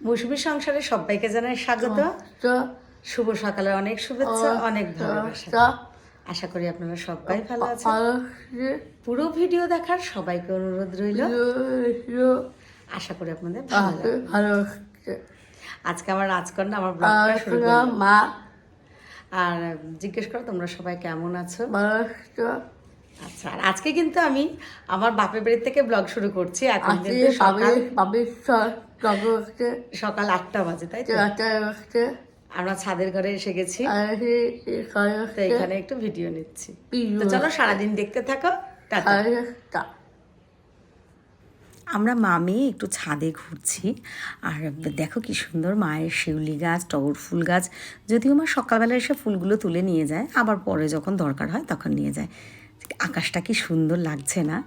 মৌসুমী সংসারে সবাইকে জানাই স্বাগত। শুভ সকালে অনেক শুভেচ্ছা, অনেক ভালোবাসা। আশা করি আপনারা সবাই ভালো আছেন। পুরো ভিডিও দেখার সবাইকে অনুরোধ রইল। আশা করি আপনাদের ভালো লাগবে। আজকে আমার রাজকন্যা আমার ব্লগটা শুরু করলাম। আর জিজ্ঞেস করো তোমরা সবাই কেমন আছো। আচ্ছা, আর আজকে কিন্তু আমি আমার বাপের বাড়ি থেকে ব্লগ শুরু করছি। এখন কিন্তু সকাল 8টা বাজে, তাই তো? আমরা ছাদের ঘরে এসে গেছি, তো এখানে একটু ভিডিও নিচ্ছি। তো চলো সারাদিন দেখতে থাকো। টাটা। আমরা মামি একটু ছাদে ঘুরছি, আর দেখো কি সুন্দর মায়ের শিউলি গাছ, টগর ফুল গাছ। যদিও মা সকালবেলা এসে ফুলগুলো তুলে নিয়ে যায়, আবার পরে যখন দরকার হয় তখন নিয়ে যায়। আকাশটা কি সুন্দর লাগছে না?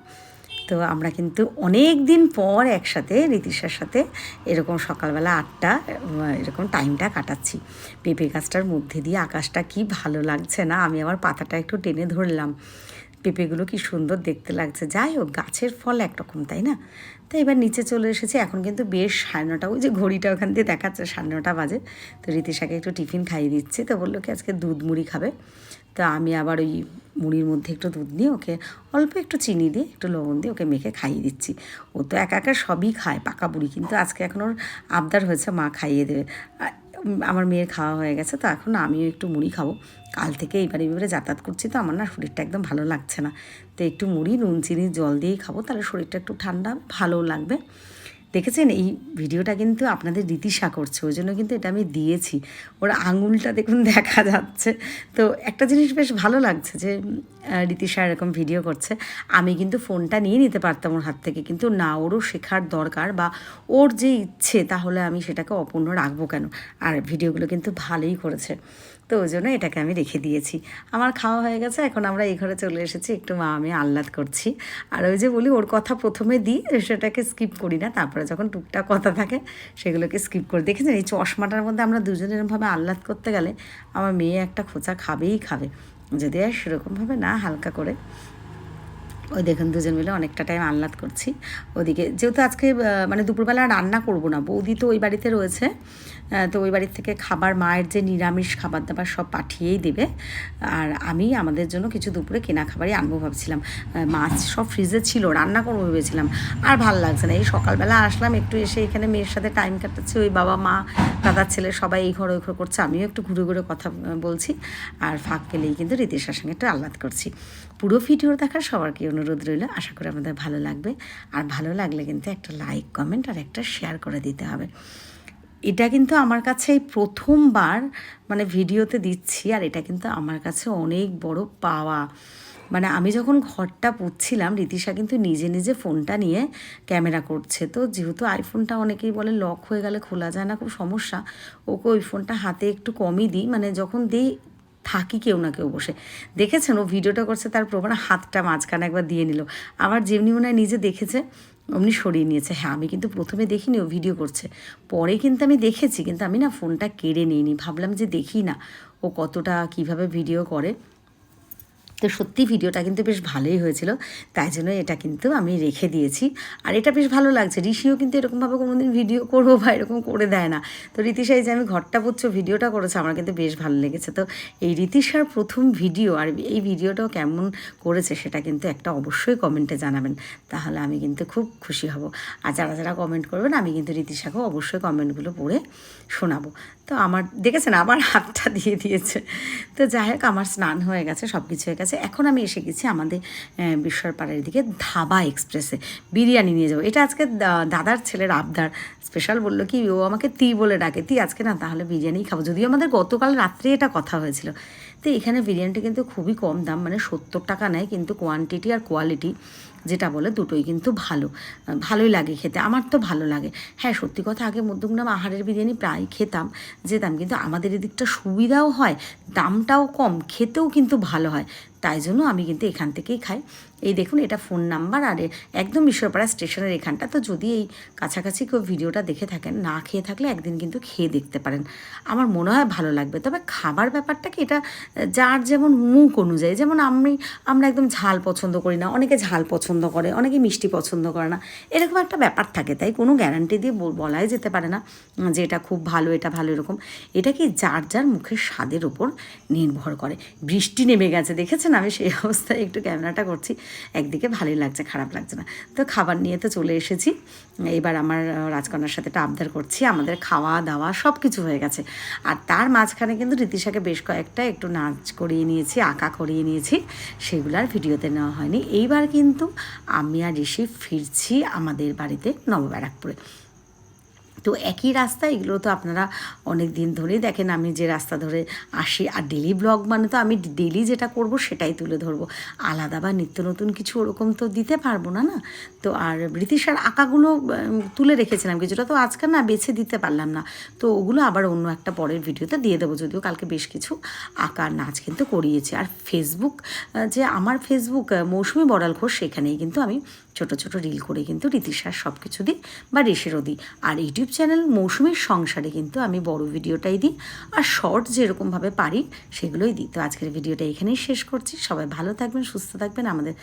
তো আমরা কিন্তু অনেক দিন পর একসাথে রীতিশার সাথে এরকম সকালবেলা 8টা এরকম টাইমটা কাটাচ্ছি। পেঁপে গাছটার মধ্যে দিয়ে আকাশটা কি ভালো লাগছে না? আমি আমার পাতাটা একটু টেনে ধরলাম। পেঁপেগুলো কি সুন্দর দেখতে লাগছে। যাই হোক, গাছের ফল একরকম, তাই না? তো এবার নিচে চলে এসেছি। এখন কিন্তু বেশ 9:30, ওই যে ঘড়িটা ওখান দিয়ে দেখাচ্ছে 9:30 বাজে। তো রীতিশাকে একটু টিফিন খাইয়ে দিচ্ছি। তো বললো কি আজকে দুধ মুড়ি খাবে। তো আমি আবার ওই মুড়ির মধ্যে একটু দুধ নিয়ে ওকে অল্প একটু চিনি দিয়ে একটু লবণ দিয়ে ওকে মেখে খাইয়ে দিচ্ছি। ও তো একা একা সবই খায়, পাকা বুড়ি, কিন্তু আজকে এখন ওর আবদার হয়েছে মা খাইয়ে দেবে। আমার মেয়ের খাওয়া হয়ে গেছে, তো এখন আমিও একটু মুড়ি খাবো। কাল থেকে এইবারে যাতায়াত করছি, তো আমার না শরীরটা একদম ভালো লাগছে না। তো একটু মুড়ি নুন চিনি জল দিয়েই খাবো, তাহলে শরীরটা একটু ঠান্ডা ভালোও লাগবে। দেখেছেন এই ভিডিওটা কিন্তু আপনাদের রীতিশা করছে, ওই জন্য কিন্তু এটা আমি দিয়েছি। ওর আঙুলটা দেখুন দেখা যাচ্ছে। তো একটা জিনিস বেশ ভালো লাগছে যে রীতিশা এরকম ভিডিও করছে। আমি কিন্তু ফোনটা নিয়ে নিতে পারতাম ওর হাত থেকে, কিন্তু না, ওরও শেখার দরকার, বা ওর যে ইচ্ছে, তাহলে আমি সেটাকে অপূর্ণ রাখবো কেন? আর ভিডিওগুলো কিন্তু ভালোই করেছে, তো ওই জন্য এটাকে আমি রেখে দিয়েছি। আমার খাওয়া হয়ে গেছে, এখন আমরা এই ঘরে চলে এসেছি, একটু মা আমি আহ্লাদ করছি। আর ওই যে বলি, ওর কথা প্রথমে দিই, সেটাকে স্কিপ করি না, তারপরে যখন টুকটাক কথা থাকে সেগুলোকে স্কিপ করি। দেখেছেন এই চশমাটার মধ্যে আমরা দুজনেরভাবে আহ্লাদ করতে গেলে আমার মেয়ে একটা খোঁচা খাবেই খাবে, যদি আর সেরকমভাবে না হালকা করে। ওই দেখুন দুজন মিলে অনেকটা টাইম আহ্লাদ করছি। ওদিকে যেহেতু আজকে মানে দুপুরবেলা রান্না করব না, বৌদি তো ওই বাড়িতে রয়েছে, তো ওই বাড়ির থেকে খাবার, মায়ের যে নিরামিষ খাবার দাবার সব পাঠিয়েই দেবে। আর আমি আমাদের জন্য কিছু দুপুরে কেনা খাবারই আনবো ভাবছিলাম। মাছ সব ফ্রিজে ছিল, রান্না করবো ভেবেছিলাম, আর ভাল লাগছে না। এই সকালবেলা আসলাম, একটু এসে এখানে মেয়ের সাথে টাইম কাটাচ্ছি, ওই বাবা মা দাদার ছেলে সবাই এই ঘর ওই ঘর করছে, আমিও একটু ঘুরে ঘুরে কথা বলছি, আর ফাঁক পেলেই কিন্তু রীতিশার সঙ্গে একটু আহ্লাদ করছি। পুরো ভিডিও দেখার সবারকে অনুরোধ রইল, আশা করি আমাদের ভালো লাগবে। আর ভালো লাগলে কিন্তু একটা লাইক, কমেন্ট আর একটা শেয়ার করে দিতে হবে। এটা কিন্তু আমার কাছে এই প্রথমবার মানে ভিডিওতে দিচ্ছি, আর এটা কিন্তু আমার কাছে অনেক বড় পাওয়া। মানে আমি যখন ঘরটা পুচ্ছিলাম, রীতিশা কিন্তু নিজে নিজে ফোনটা নিয়ে ক্যামেরা করছে। তো যেহেতু আইফোনটা অনেকেই বলে লক হয়ে গেলে খোলা যায় না, খুব সমস্যা, ওকে ওই ফোনটা হাতে একটু কমই দিই, মানে যখন দিই থাকি কেউ না কেউ বসে। দেখেছেন ও ভিডিওটা করছে, তার প্রমাণ হাতটা মাঝখানে একবার দিয়ে নিল, আবার যেমনি মনে হয় নিজে দেখেছে অমনি সরিয়ে নিয়েছে। হ্যাঁ, আমি কিন্তু প্রথমে দেখিনি ও ভিডিও করছে, পরে কিন্তু আমি দেখেছি, কিন্তু আমি না ফোনটা কেড়ে নিইনি, ভাবলাম যে দেখি না ও কতটা কীভাবে ভিডিও করে। তো সত্যি ভিডিওটা কিন্তু বেশ ভালোই হয়েছিল, তাই জন্য এটা কিন্তু আমি রেখে দিয়েছি। আর এটা বেশ ভালো লাগছে। ঋষিও কিন্তু এরকমভাবে কোনো দিন ভিডিও করবো বা এরকম করে দেয় না। তো রীতিশাই যে আমি ঘরটা পুচ্ছ ভিডিওটা করেছে, আমার কিন্তু বেশ ভালো লেগেছে। তো এই রীতিশার প্রথম ভিডিও, আর এই ভিডিওটাও কেমন করেছে সেটা কিন্তু একটা অবশ্যই কমেন্টে জানাবেন, তাহলে আমি কিন্তু খুব খুশি হব। আর যারা যারা কমেন্ট করবেন, আমি কিন্তু রীতিশাকেও অবশ্যই কমেন্টগুলো পড়ে শোনাবো। তো আমার দেখেছেন আবার হাতটা দিয়ে দিয়েছে। তো যাই হোক, আমার স্নান হয়ে গেছে, সব কিছু হয়ে গেছে। এখন আমি এসে গেছি আমাদের বিশ্বরপাড়ার দিকে ধাবা এক্সপ্রেসে বিরিয়ানি নিয়ে যাবো। এটা আজকে দাদার ছেলের আবদার, স্পেশাল বললো কি ও আমাকে তি বলে ডাকে, তি আজকে না তাহলে বিরিয়ানি খাবো। যদিও আমাদের গতকাল রাত্রে এটা কথা হয়েছিল। তো এখানে বিরিয়ানিটা কিন্তু খুবই কম দাম, মানে 70 টাকা নেয়, কিন্তু কোয়ান্টিটি আর কোয়ালিটি যেটা বলে দুটোই কিন্তু ভালোই লাগে খেতে, আমার তো ভালো লাগে। হ্যাঁ, সত্যি কথা, আগে মধ্যমগ্রাম আহারের বিরিয়ানি প্রায় যেতাম, কিন্তু আমাদের এদিকটা সুবিধাও হয়, দামটাও কম, খেতেও কিন্তু ভালো হয়, তাই জন্য আমি কিন্তু এখান থেকেই খাই। এই দেখুন এটা ফোন নাম্বার, আর একদম ঈশ্বরপাড়া স্টেশনের এখানটা। তো যদি এই কাছাকাছি কেউ ভিডিওটা দেখে থাকেন, না খেয়ে থাকলে একদিন কিন্তু খেয়ে দেখতে পারেন, আমার মনে হয় ভালো লাগবে। তবে খাবার ব্যাপারটা কি, এটা যার যেমন মুখ অনুযায়ী, যেমন আমরা একদম ঝাল পছন্দ করি না, অনেকে ঝাল পছন্দ করে, অনেকে মিষ্টি পছন্দ করে না, এরকম একটা ব্যাপার থাকে। তাই কোনো গ্যারান্টি দিয়ে বলাই যেতে পারে না যে এটা খুব ভালো, এটা ভালো, এরকম। এটা কি যার যার মুখের স্বাদের উপর নির্ভর করে। বৃষ্টি নেমে গেছে, দেখেছেন? আমি সেই অবস্থায় একটু ক্যামেরাটা করছি, একদিকে ভালোই লাগছে, খারাপ লাগছে না। তো খাবার নিয়ে তো চলে এসেছি, এবার আমার রাজকন্যার সাথে একটা আবদার করছি, আমাদের খাওয়া দাওয়া সব কিছু হয়ে গেছে। আর তার মাঝখানে কিন্তু রীতিশাকে বেশ কয়েকটা একটু নাচ করিয়ে নিয়েছি, আঁকা করিয়ে নিয়েছি, সেগুলো আর ভিডিওতে নেওয়া হয়নি। এইবার কিন্তু আমি আর ঋষি ফিরছি আমাদের বাড়িতে নবব্যারাকপুরে। তো একই রাস্তা, এগুলো তো আপনারা অনেক দিন ধরেই দেখেন আমি যে রাস্তা ধরে আসি। আর ডেলি ব্লগ মানে তো আমি ডেলি যেটা করব সেটাই তুলে ধরবো, আলাদা বা নিত্য নতুন কিছু ওরকম তো দিতে পারবো না, না। তো আর বৃতিশার আঁকাগুলো তুলে রেখেছিলাম কিছুটা, তো আজকে না বেছে দিতে পারলাম না, তো ওগুলো আবার অন্য একটা পরের ভিডিওতে দিয়ে দেবো। যদিও কালকে বেশ কিছু আঁকার নাচ কিন্তু করিয়েছি। আর ফেসবুক, যে আমার ফেসবুক মৌসুমি বড়াল ঘোষ, সেখানেই কিন্তু আমি ছোট ছোট রিল করে কিন্তু রীতিশার সব কিছু দিই বা ঋষিরও দিই। আর ইউটিউব চ্যানেল মৌসুমীর সংসারে কিন্তু আমি বড় ভিডিওটাই দিই, আর শর্ট যেরকমভাবে পারি সেগুলোই দিই। তো আজকের ভিডিওটা এখানেই শেষ করছি। সবাই ভালো থাকবেন, সুস্থ থাকবেন। আমাদের